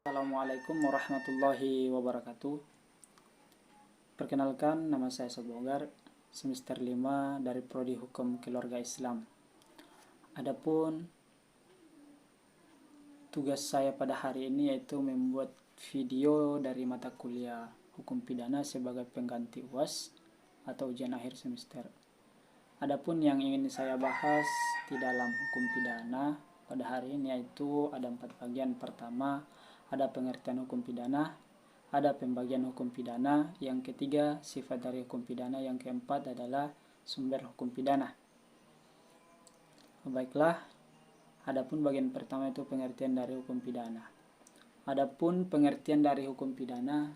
Assalamualaikum warahmatullahi wabarakatuh. Perkenalkan, nama saya Sobogar, semester 5 dari Prodi Hukum Keluarga Islam. Adapun tugas saya pada hari ini yaitu membuat video dari mata kuliah Hukum Pidana sebagai pengganti UAS atau ujian akhir semester. Adapun yang ingin saya bahas di dalam hukum pidana pada hari ini yaitu ada 4 bagian. Pertama, ada pengertian hukum pidana, ada pembagian hukum pidana, yang ketiga sifat dari hukum pidana, yang keempat adalah sumber hukum pidana. Baiklah, adapun bagian pertama itu pengertian dari hukum pidana. Adapun pengertian dari hukum pidana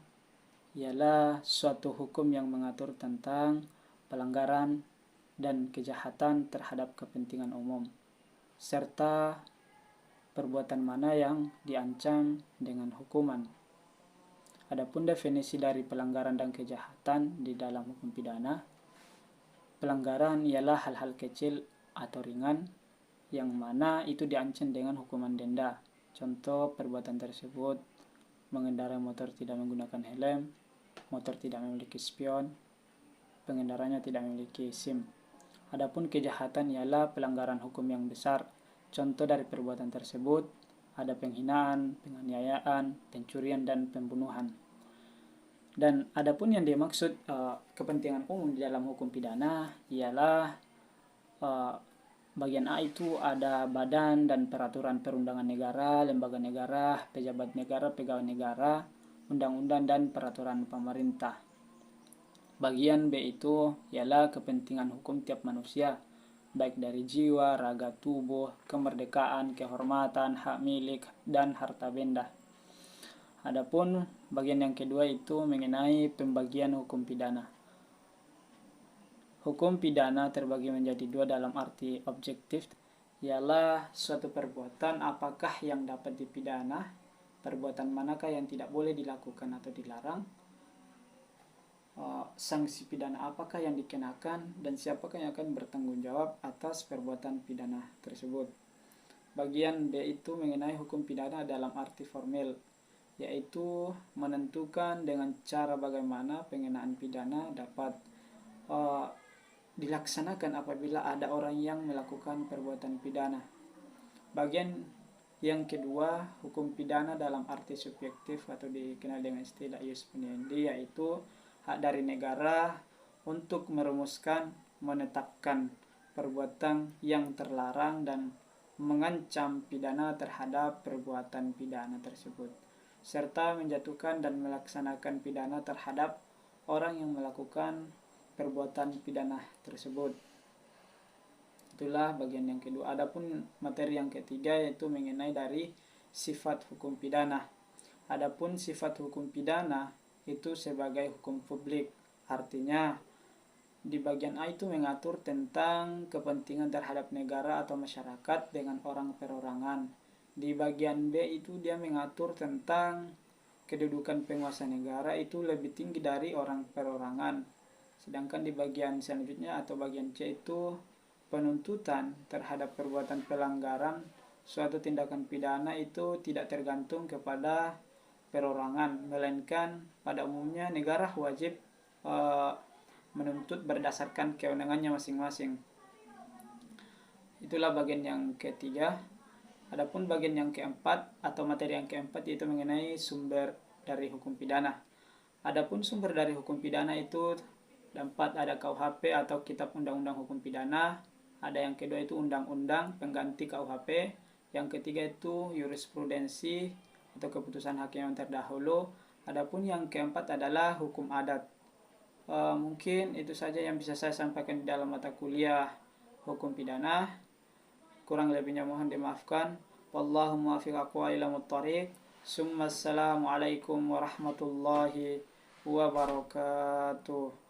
ialah suatu hukum yang mengatur tentang pelanggaran dan kejahatan terhadap kepentingan umum, serta perbuatan mana yang diancam dengan hukuman. Adapun definisi dari pelanggaran dan kejahatan di dalam hukum pidana, pelanggaran ialah hal-hal kecil atau ringan yang mana itu diancam dengan hukuman denda. Contoh perbuatan tersebut: mengendarai motor tidak menggunakan helm, motor tidak memiliki spion, pengendaranya tidak memiliki SIM. Adapun kejahatan ialah pelanggaran hukum yang besar. Contoh dari perbuatan tersebut ada penghinaan, penganiayaan, pencurian, dan pembunuhan. Dan adapun yang dimaksud kepentingan umum di dalam hukum pidana ialah bagian A itu ada badan dan peraturan perundangan negara, lembaga negara, pejabat negara, pegawai negara, undang-undang dan peraturan pemerintah. Bagian B itu ialah kepentingan hukum tiap manusia, baik dari jiwa, raga, tubuh, kemerdekaan, kehormatan, hak milik, dan harta benda. Adapun bagian yang kedua itu mengenai pembagian hukum pidana. Hukum pidana terbagi menjadi dua dalam arti objektif, ialah suatu perbuatan apakah yang dapat dipidana, perbuatan manakah yang tidak boleh dilakukan atau dilarang, sanksi pidana apakah yang dikenakan, dan siapakah yang akan bertanggung jawab atas perbuatan pidana tersebut. Bagian B itu mengenai hukum pidana dalam arti formil, yaitu menentukan dengan cara bagaimana pengenaan pidana dapat dilaksanakan apabila ada orang yang melakukan perbuatan pidana. Bagian yang kedua, hukum pidana dalam arti subjektif atau dikenal dengan istilah ius poniendi, yaitu hak dari negara untuk merumuskan, menetapkan perbuatan yang terlarang dan mengancam pidana terhadap perbuatan pidana tersebut, serta menjatuhkan dan melaksanakan pidana terhadap orang yang melakukan perbuatan pidana tersebut. Itulah bagian yang kedua. Adapun materi yang ketiga yaitu mengenai dari sifat hukum pidana. Adapun sifat hukum pidana itu sebagai hukum publik, artinya di bagian A itu mengatur tentang kepentingan terhadap negara atau masyarakat dengan orang perorangan. Di bagian B itu dia mengatur tentang kedudukan penguasa negara itu lebih tinggi dari orang perorangan. Sedangkan di bagian selanjutnya atau bagian C itu penuntutan terhadap perbuatan pelanggaran suatu tindakan pidana itu tidak tergantung kepada perorangan, melainkan pada umumnya negara wajib menuntut berdasarkan kewenangannya masing-masing. Itulah bagian yang ketiga. Adapun bagian yang keempat atau materi yang keempat yaitu mengenai sumber dari hukum pidana. Adapun sumber dari hukum pidana itu dapat ada KUHP atau Kitab Undang-Undang Hukum Pidana, ada yang kedua itu undang-undang pengganti KUHP, yang ketiga itu jurisprudensi atau keputusan hakim yang terdahulu. Adapun yang keempat adalah hukum adat. Mungkin itu saja yang bisa saya sampaikan di dalam mata kuliah hukum pidana. Kurang lebihnya mohon dimaafkan. Wallahu muwaffiq ila muttariq. Assalamualaikum warahmatullahi wabarakatuh.